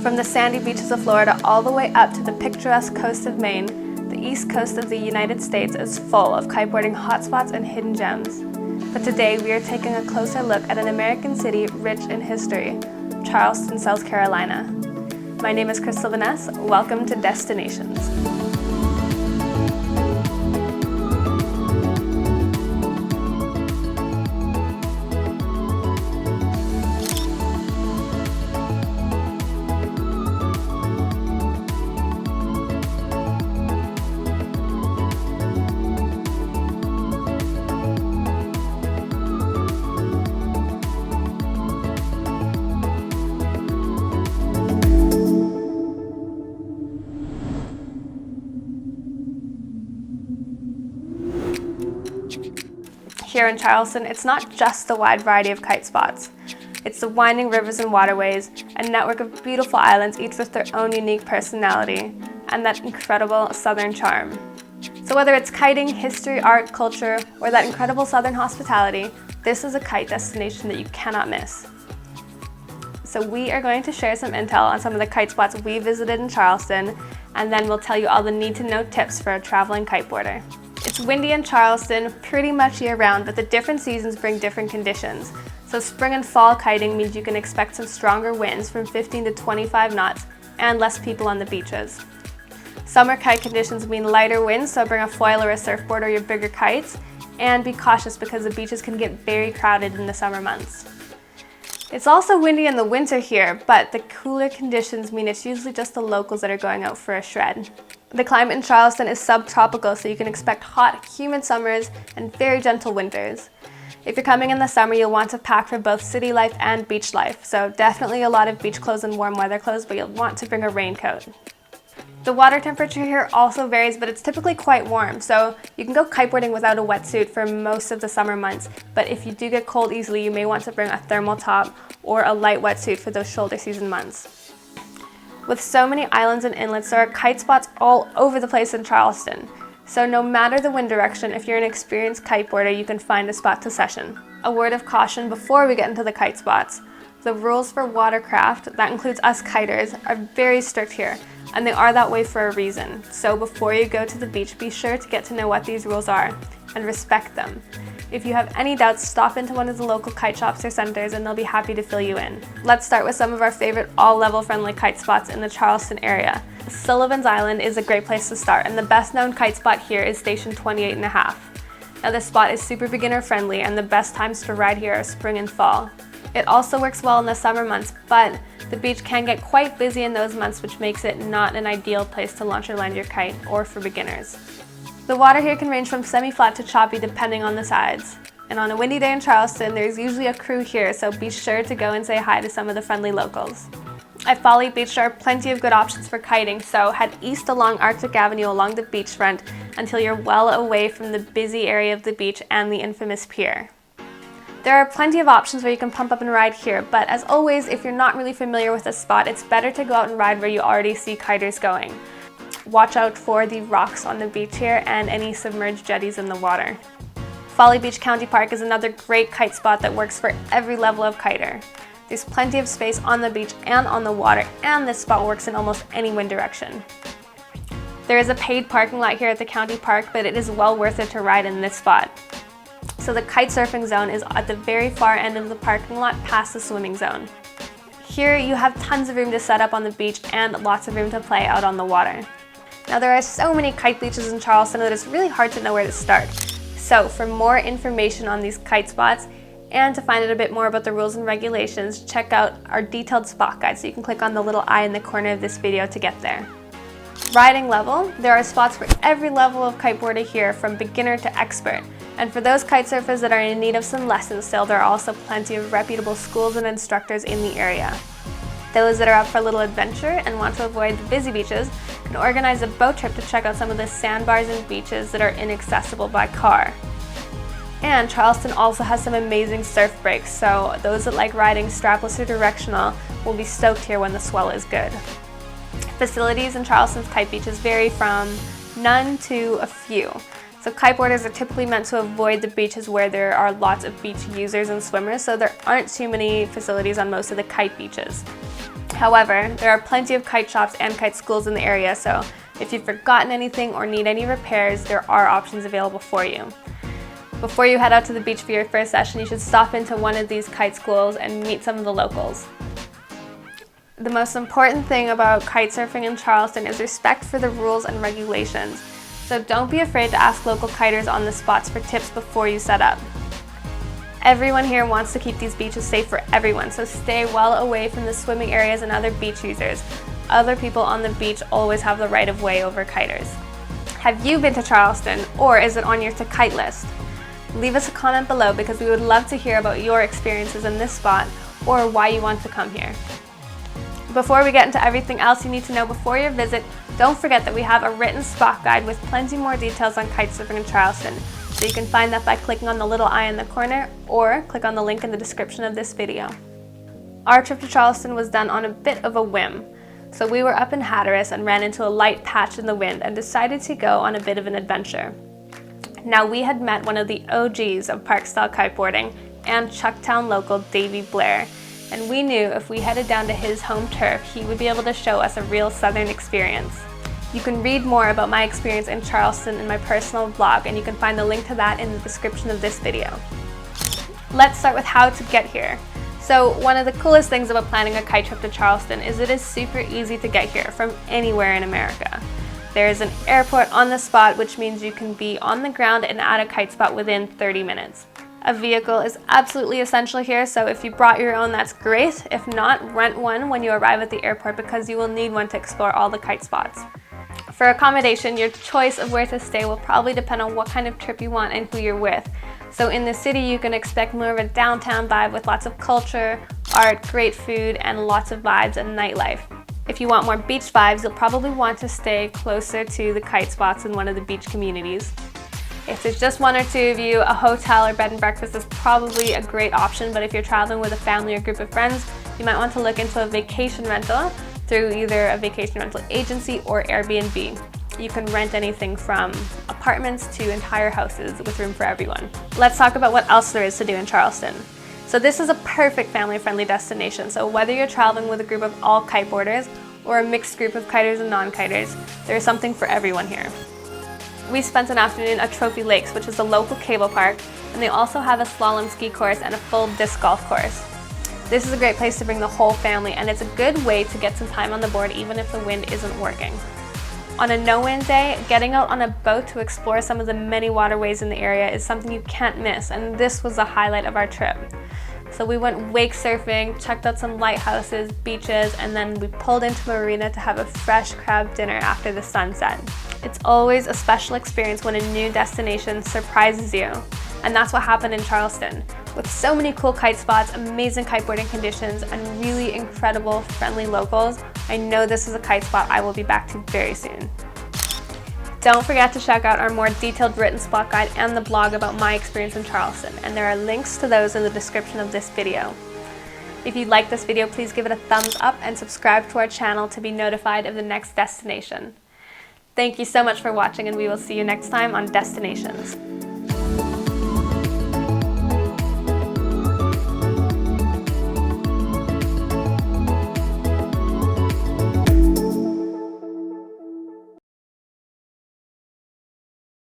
From the sandy beaches of Florida all the way up to the picturesque coast of Maine, the east coast of the United States is full of kiteboarding hotspots and hidden gems. But today we are taking a closer look at an American city rich in history, Charleston, South Carolina. My name is Sullivan. Welcome to Destinations. Here in Charleston, it's not just the wide variety of kite spots. It's the winding rivers and waterways, a network of beautiful islands, each with their own unique personality, and that incredible southern charm. So whether it's kiting, history, art, culture, or that incredible southern hospitality, this is a kite destination that you cannot miss. So we are going to share some intel on some of the kite spots we visited in Charleston, and then we'll tell you all the need-to-know tips for a traveling kiteboarder. It's windy in Charleston pretty much year-round, but the different seasons bring different conditions. So spring and fall kiting means you can expect some stronger winds from 15 to 25 knots and less people on the beaches. Summer kite conditions mean lighter winds, so bring a foil or a surfboard or your bigger kites, and be cautious because the beaches can get very crowded in the summer months. It's also windy in the winter here, but the cooler conditions mean it's usually just the locals that are going out for a shred. The climate in Charleston is subtropical, so you can expect hot, humid summers and very gentle winters. If you're coming in the summer, you'll want to pack for both city life and beach life, so definitely a lot of beach clothes and warm weather clothes, but you'll want to bring a raincoat. The water temperature here also varies, but it's typically quite warm, so you can go kiteboarding without a wetsuit for most of the summer months, but if you do get cold easily, you may want to bring a thermal top or a light wetsuit for those shoulder season months. With so many islands and inlets, there are kite spots all over the place in Charleston. So no matter the wind direction, if you're an experienced kiteboarder, you can find a spot to session. A word of caution before we get into the kite spots. The rules for watercraft, that includes us kiters, are very strict here, and they are that way for a reason. So before you go to the beach, be sure to get to know what these rules are and respect them. If you have any doubts, stop into one of the local kite shops or centers and they'll be happy to fill you in. Let's start with some of our favorite all-level friendly kite spots in the Charleston area. Sullivan's Island is a great place to start, and the best known kite spot here is station 28.5. Now this spot is super beginner friendly, and the best times to ride here are spring and fall. It also works well in the summer months, but the beach can get quite busy in those months, which makes it not an ideal place to launch or land your kite, or for beginners. The water here can range from semi-flat to choppy depending on the sides. And on a windy day in Charleston, there's usually a crew here, so be sure to go and say hi to some of the friendly locals. At Folly Beach, there are plenty of good options for kiting, so head east along Arctic Avenue along the beachfront until you're well away from the busy area of the beach and the infamous pier. There are plenty of options where you can pump up and ride here, but as always, if you're not really familiar with a spot, it's better to go out and ride where you already see kiters going. Watch out for the rocks on the beach here and any submerged jetties in the water. Folly Beach County Park is another great kite spot that works for every level of kiter. There's plenty of space on the beach and on the water, and this spot works in almost any wind direction. There is a paid parking lot here at the county park, but it is well worth it to ride in this spot. So the kite surfing zone is at the very far end of the parking lot past the swimming zone. Here you have tons of room to set up on the beach and lots of room to play out on the water. Now there are so many kite beaches in Charleston that it's really hard to know where to start. So for more information on these kite spots and to find out a bit more about the rules and regulations, check out our detailed spot guide, so you can click on the little eye in the corner of this video to get there. Riding level, there are spots for every level of kiteboarder here, from beginner to expert. And for those kite surfers that are in need of some lessons still, there are also plenty of reputable schools and instructors in the area. Those that are up for a little adventure and want to avoid the busy beaches can organize a boat trip to check out some of the sandbars and beaches that are inaccessible by car. And Charleston also has some amazing surf breaks, so those that like riding strapless or directional will be stoked here when the swell is good. Facilities in Charleston's kite beaches vary from none to a few. So kiteboarders are typically meant to avoid the beaches where there are lots of beach users and swimmers, so there aren't too many facilities on most of the kite beaches. However, there are plenty of kite shops and kite schools in the area, so if you've forgotten anything or need any repairs, there are options available for you. Before you head out to the beach for your first session, you should stop into one of these kite schools and meet some of the locals. The most important thing about kite surfing in Charleston is respect for the rules and regulations. So don't be afraid to ask local kiters on the spots for tips before you set up. Everyone here wants to keep these beaches safe for everyone, so stay well away from the swimming areas and other beach users. Other people on the beach always have the right of way over kiters. Have you been to Charleston, or is it on your to-kite list? Leave us a comment below because we would love to hear about your experiences in this spot or why you want to come here. Before we get into everything else you need to know before your visit, don't forget that we have a written spot guide with plenty more details on kite surfing in Charleston. So you can find that by clicking on the little eye in the corner or click on the link in the description of this video. Our trip to Charleston was done on a bit of a whim. So we were up in Hatteras and ran into a light patch in the wind and decided to go on a bit of an adventure. Now we had met one of the OGs of park-style kiteboarding and Chucktown local Davey Blair, and we knew if we headed down to his home turf, he would be able to show us a real southern experience. You can read more about my experience in Charleston in my personal blog, and you can find the link to that in the description of this video. Let's start with how to get here. So one of the coolest things about planning a kite trip to Charleston is it is super easy to get here from anywhere in America. There is an airport on the spot, which means you can be on the ground and at a kite spot within 30 minutes. A vehicle is absolutely essential here, so if you brought your own, that's great. If not, rent one when you arrive at the airport because you will need one to explore all the kite spots. For accommodation, your choice of where to stay will probably depend on what kind of trip you want and who you're with. So in the city, you can expect more of a downtown vibe with lots of culture, art, great food, and lots of vibes and nightlife. If you want more beach vibes, you'll probably want to stay closer to the kite spots in one of the beach communities. If there's just one or two of you, a hotel or bed and breakfast is probably a great option, but if you're traveling with a family or group of friends, you might want to look into a vacation rental through either a vacation rental agency or Airbnb. You can rent anything from apartments to entire houses with room for everyone. Let's talk about what else there is to do in Charleston. So this is a perfect family-friendly destination, so whether you're traveling with a group of all kiteboarders or a mixed group of kiters and non-kiters, there's something for everyone here. We spent an afternoon at Trophy Lakes, which is the local cable park, and they also have a slalom ski course and a full disc golf course. This is a great place to bring the whole family, and it's a good way to get some time on the board even if the wind isn't working. On a no-wind day, getting out on a boat to explore some of the many waterways in the area is something you can't miss, and this was the highlight of our trip. So we went wake surfing, checked out some lighthouses, beaches, and then we pulled into a marina to have a fresh crab dinner after the sunset. It's always a special experience when a new destination surprises you, and that's what happened in Charleston. With so many cool kite spots, amazing kiteboarding conditions, and really incredible, friendly locals, I know this is a kite spot I will be back to very soon. Don't forget to check out our more detailed written spot guide and the blog about my experience in Charleston, and there are links to those in the description of this video. If you like this video, please give it a thumbs up and subscribe to our channel to be notified of the next destination. Thank you so much for watching, and we will see you next time on Destinations.